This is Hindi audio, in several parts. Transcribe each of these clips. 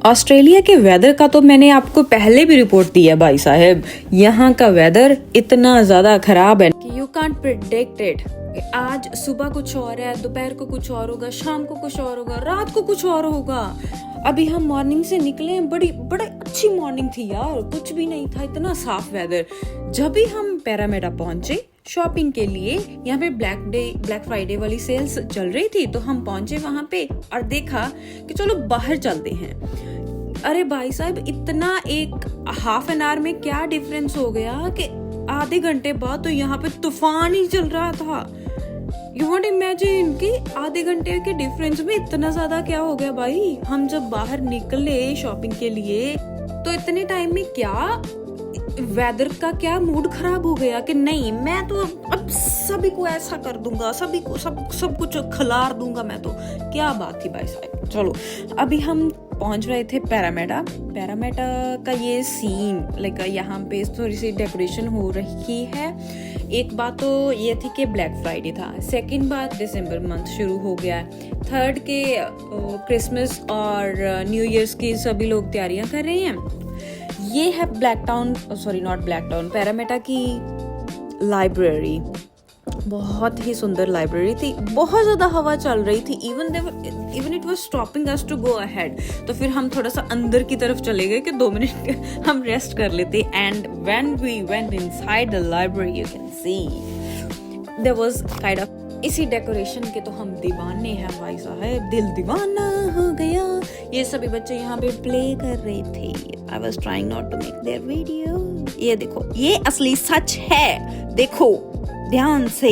ऑस्ट्रेलिया के वेदर का तो मैंने आपको पहले भी रिपोर्ट दिया भाई साहब। यहाँ का वेदर इतना ज्यादा खराब है कि यू कांट प्रिडिक्ट इट। आज सुबह कुछ और है, दोपहर को कुछ और होगा, शाम को कुछ और होगा, रात को कुछ और होगा। अभी हम मॉर्निंग से निकले हैं, बड़ी अच्छी मॉर्निंग थी यार, कुछ भी नहीं था, इतना साफ वेदर। जब भी हम पैरामेडा पहुंचे शॉपिंग के लिए, यहाँ पे ब्लैक फ्राइडे वाली सेल्स चल रही थी, तो हम पहुंचे वहां पे और देखा कि चलो बाहर चलते हैं। अरे भाई साहब, इतना एक हाफ एन आवर में क्या डिफरेंस हो गया कि आधे घंटे बाद तो यहाँ पे तूफान ही चल रहा था। यू वॉन्ट इमेजिन कि आधे घंटे के डिफरेंस में इतना ज्यादा क्या हो गया भाई। हम जब बाहर निकले शॉपिंग के लिए तो इतने टाइम में क्या वेदर का क्या मूड खराब हो गया कि नहीं, मैं तो अब सभी को ऐसा कर दूंगा, सभी को सब कुछ खिलार दूंगा मैं तो। क्या बात थी भाई साहब। चलो अभी हम पहुंच रहे थे पैरामेडा का ये सीन, लाइक यहाँ पे थोड़ी सी डेकोरेशन हो रही है। एक बात तो ये थी कि ब्लैक फ्राइडे था, सेकंड बात दिसंबर मंथ शुरू हो गया, थर्ड के क्रिसमस और न्यू ईयर्स की सभी लोग तैयारियां कर रहे हैं। ये है पैरामेडा की लाइब्रेरी। बहुत ही सुंदर लाइब्रेरी थी, बहुत ज्यादा हवा चल रही थी, even it was stopping us to go ahead. तो फिर हम थोड़ा सा अंदर की तरफ चले गए कि 2 मिनट हम रेस्ट कर लेते। And when we went inside the library, you can see there was kind of, इसी डेकोरेशन के तो हम दीवाने हैं भाई साहब, दिल दीवाना हो गया। ये सभी बच्चे यहाँ पे प्ले कर रहे थे। I was trying not to make their video. ये देखो, ये असली सच है, देखो ध्यान से।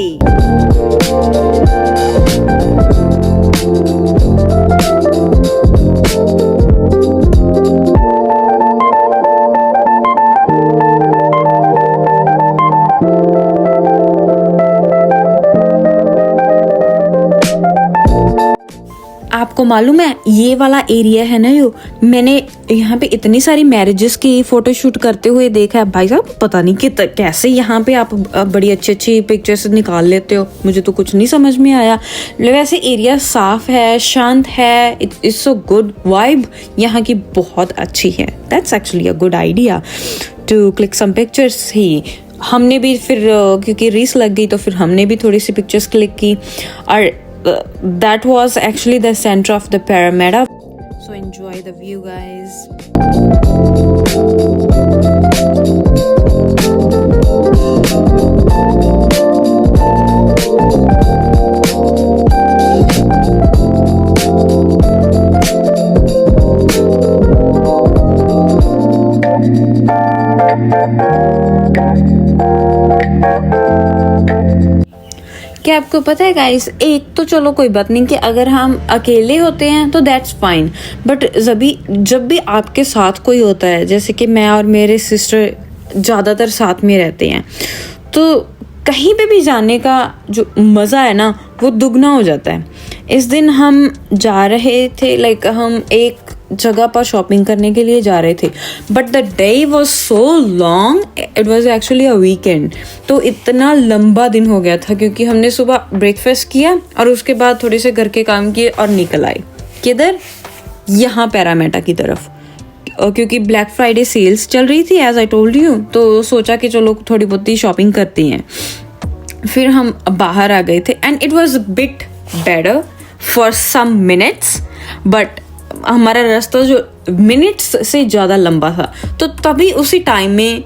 आपको मालूम है ये वाला एरिया है ना, यो मैंने यहाँ पे इतनी सारी मैरिजेस की फोटोशूट करते हुए देखा है भाई साहब। पता नहीं कि कैसे यहाँ पे आप बड़ी अच्छी पिक्चर्स निकाल लेते हो, मुझे तो कुछ नहीं समझ में आया। वैसे एरिया साफ है, शांत है, इट्स सो गुड वाइब यहाँ की बहुत अच्छी है। That's actually a good idea to click some pictures ही। हमने भी फिर क्योंकि रीस लग गई तो फिर हमने भी थोड़ी सी पिक्चर्स क्लिक की। और that was actually the center of the Parameda. So enjoy the view, guys. क्या आपको पता है गाइस, एक तो चलो कोई बात नहीं कि अगर हम अकेले होते हैं तो दैट्स फाइन, बट जब भी आपके साथ कोई होता है, जैसे कि मैं और मेरे सिस्टर ज़्यादातर साथ में रहते हैं, तो कहीं पे भी जाने का जो मज़ा है ना वो दुगना हो जाता है। इस दिन हम जा रहे थे, लाइक हम एक जगह पर शॉपिंग करने के लिए जा रहे थे, but the day was so long, it was actually a weekend. तो इतना लंबा दिन हो गया था क्योंकि हमने सुबह ब्रेकफास्ट किया और उसके बाद थोड़े से घर के काम किए और निकल आए किधर, यहाँ पैरामेडा की तरफ, क्योंकि ब्लैक फ्राइडे सेल्स चल रही थी एज आई टोल्ड यू। तो सोचा कि चलो थोड़ी बहुत ही शॉपिंग करते हैं। फिर हम बाहर आ गए थे and it was bit better for some minutes, but हमारा रास्ता जो मिनट्स से ज़्यादा लंबा था। तो तभी उसी टाइम में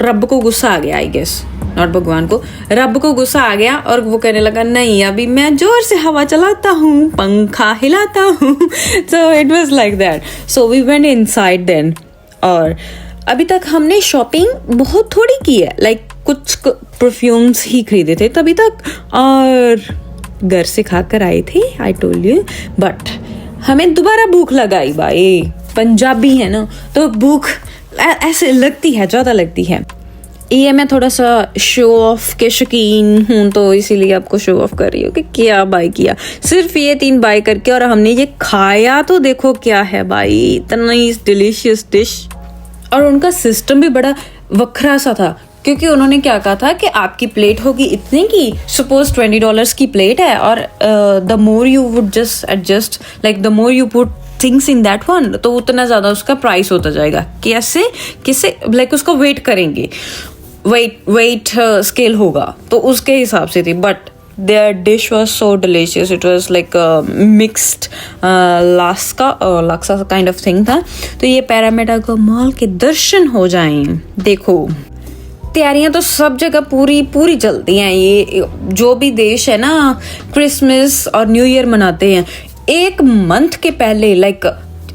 रब को गुस्सा आ गया, आई गेस नॉट भगवान को, रब को गुस्सा आ गया और वो कहने लगा नहीं अभी मैं जोर से हवा चलाता हूँ, पंखा हिलाता हूँ। So it was like that. So we went inside then. और अभी तक हमने शॉपिंग बहुत थोड़ी की है, लाइक कुछ परफ्यूम्स ही खरीदे थे तभी तक, और घर से खा कर आए थे, आई टोल्ड यू। बट हमें दोबारा भूख लगाई भाई, पंजाबी है ना तो भूख ऐसे लगती है, ज़्यादा लगती है। ये मैं थोड़ा सा शो ऑफ के शौकीन हूँ तो इसीलिए आपको शो ऑफ कर रही हूँ कि क्या बाय किया। सिर्फ ये 3 बाय करके और हमने ये खाया तो देखो क्या है भाई, इतना डिलीशियस डिश। और उनका सिस्टम भी बड़ा वखरा सा था, क्योंकि उन्होंने क्या कहा था कि आपकी प्लेट होगी इतने की, सपोज $20 की प्लेट है, और the more you would just adjust, like the more you put things in that one, तो उतना ज़्यादा उसका प्राइस होता जाएगा। कैसे कैसे लाइक उसको वेट करेंगे, वेट स्केल होगा तो उसके हिसाब से थी। But their dish was so delicious. It was like a mixed laksa kind of thing था। तो ये पैरामेडा मॉल के दर्शन हो जाएं। देखो तैयारियां तो सब जगह पूरी चलती हैं। ये जो भी देश है ना क्रिसमस और न्यू ईयर मनाते हैं, एक मंथ के पहले लाइक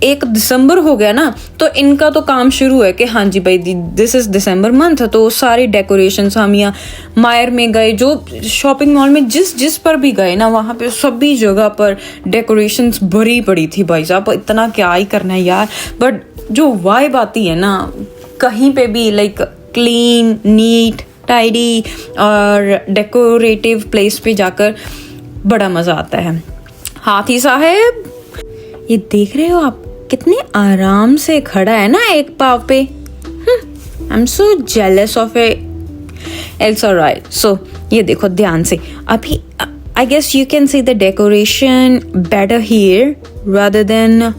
1 दिसंबर हो गया ना तो इनका तो काम शुरू है कि हाँ जी भाई दिस इज दिसंबर मंथ, तो सारी डेकोरेशंस हम यहाँ मायर में गए, जो शॉपिंग मॉल में जिस पर भी गए ना वहाँ पे सभी जगह पर डेकोरेशंस भरी पड़ी थी। भाई साहब इतना क्या ही करना है यार, बट जो वाइब आती है ना कहीं पे भी लाइक क्लीन नीट टाइडी और डेकोरेटिव प्लेस पे जाकर बड़ा मज़ा आता है। हाथी साहब ये देख रहे हो आप कितने आराम से खड़ा है ना एक पाव पे। I am so jealous of it's alright. So ये देखो ध्यान से, अभी I guess you can see the decoration better here rather than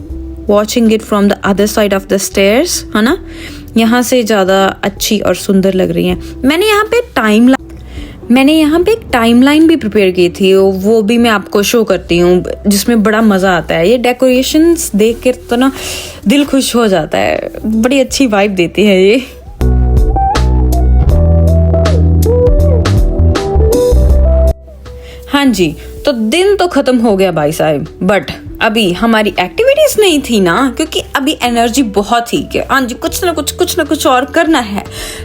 watching it from the other side of the stairs, है ना। यहाँ से ज़्यादा अच्छी और सुंदर लग रही है। मैंने यहाँ पे एक टाइमलाइन भी प्रिपेयर की थी, वो भी मैं आपको शो करती हूँ, जिसमें बड़ा मज़ा आता है। ये डेकोरेशंस देख कर तो ना दिल खुश हो जाता है, बड़ी अच्छी वाइब देती है ये। हाँ जी, तो दिन तो खत्म हो गया भाई साहब, बट अभी हमारी एक्टिविटीज नहीं थी ना, क्योंकि अभी एनर्जी बहुत ठीक है। हाँ जी, कुछ ना कुछ और करना है।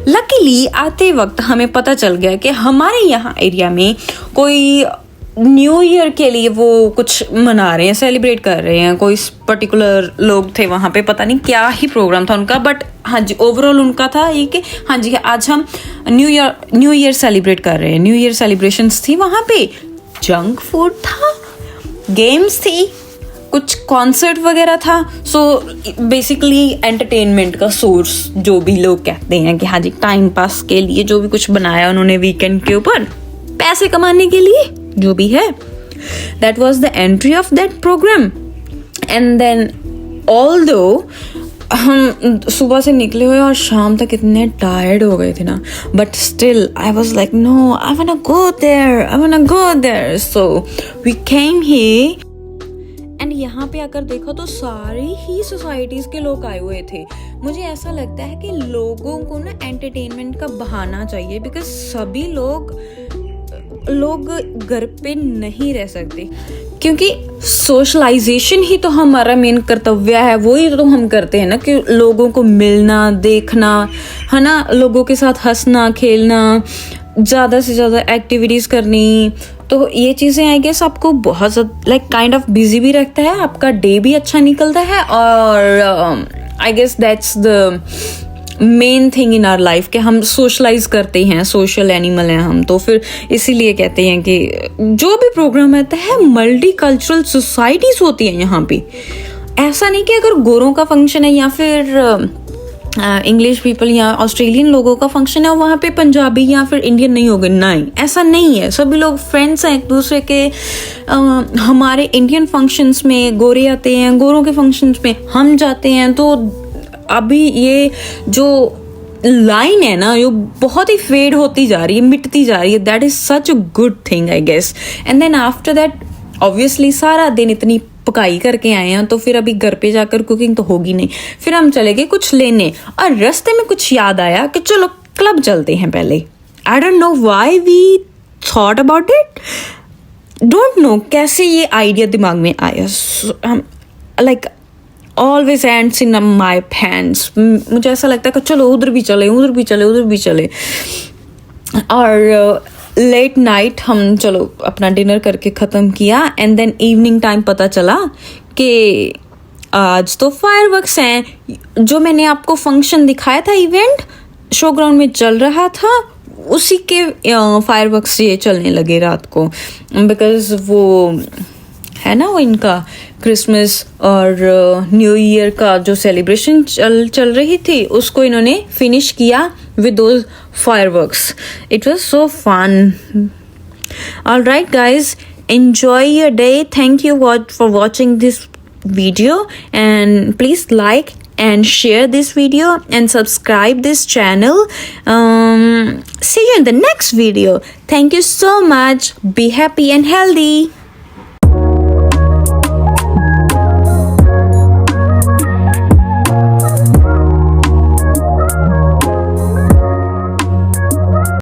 लकीली आते वक्त हमें पता चल गया कि हमारे यहाँ एरिया में कोई न्यू ईयर के लिए वो कुछ मना रहे हैं, सेलिब्रेट कर रहे हैं। कोई पर्टिकुलर लोग थे वहाँ पे, पता नहीं क्या ही प्रोग्राम था उनका, बट हाँ जी ओवरऑल उनका था ये कि हाँ जी आज हम न्यू ईयर सेलिब्रेट कर रहे हैं। न्यू ईयर सेलिब्रेशंस थी वहाँ पे, जंक फूड था, गेम्स थी, कुछ कॉन्सर्ट वगैरह था। सो बेसिकली एंटरटेनमेंट का सोर्स जो भी लोग कहते हैं कि हाँ जी टाइम पास के लिए जो भी कुछ बनाया उन्होंने वीकेंड के ऊपर, पैसे कमाने के लिए जो भी है, that was the entry of that programme. And then although हम सुबह से निकले हुए और शाम तक इतने टायर्ड हो गए थे ना, but still I was like no I want to go there. So we came here and यहाँ पे आकर देखो तो सारी ही सोसाइटीज के लोग आए हुए थे। मुझे ऐसा लगता है कि लोगों को ना एंटरटेनमेंट का बहाना चाहिए, बिकॉज सभी लोग घर पे नहीं रह सकते, क्योंकि सोशलाइजेशन ही तो हमारा मेन कर्तव्य है। वही तो हम करते हैं ना कि लोगों को मिलना, देखना, है ना, लोगों के साथ हंसना खेलना, ज़्यादा से ज़्यादा एक्टिविटीज़ करनी। तो ये चीज़ें आई गेस आपको बहुत लाइक काइंड ऑफ बिजी भी रखता है, आपका डे भी अच्छा निकलता है, और I guess that's the main thing in our life कि हम सोशलाइज करते हैं, सोशल एनिमल हैं हम। तो फिर इसीलिए कहते हैं कि जो भी प्रोग्राम रहता है मल्टी कल्चरल सोसाइटीज़ होती हैं यहाँ पे। ऐसा नहीं कि अगर गोरों का फंक्शन है या फिर इंग्लिश पीपल या ऑस्ट्रेलियन लोगों का फंक्शन है वहाँ पे पंजाबी या फिर इंडियन नहीं होंगे, नहीं, ऐसा नहीं है। सभी लोग फ्रेंड्स हैं एक दूसरे के। हमारे इंडियन फंक्शंस में गोरे आते हैं, गोरों के फंक्शंस में हम जाते हैं। तो अभी ये जो लाइन है ना ये बहुत ही फेड होती जा रही है, मिटती जा रही है। That is such a good thing I guess. And then after that obviously सारा दिन इतनी पकाई करके आए हैं, तो फिर अभी घर पे जाकर कुकिंग तो होगी नहीं। फिर हम चले गए कुछ लेने, और रास्ते में कुछ याद आया कि चलो क्लब चलते हैं पहले। I don't know why we thought about it, don't know कैसे ये आइडिया दिमाग में आया। Like always hands in my hands. मुझे ऐसा लगता है कि चलो उधर भी चले। और लेट नाइट हम चलो अपना डिनर करके ख़त्म किया। एंड देन इवनिंग टाइम पता चला कि आज तो फायरवर्क्स हैं। जो मैंने आपको फंक्शन दिखाया था, इवेंट शो ग्राउंड में चल रहा था, उसी के फायरवर्क्स ये चलने लगे रात को। बिकॉज वो है ना, वो इनका क्रिसमस और न्यू ईयर का जो सेलिब्रेशन चल रही थी, उसको इन्होंने फिनिश किया with those fireworks. It was so fun. All right guys, enjoy your day. Thank you for watching this video, and please like and share this video and subscribe this channel. See you in the next video. Thank you so much. Be happy and healthy.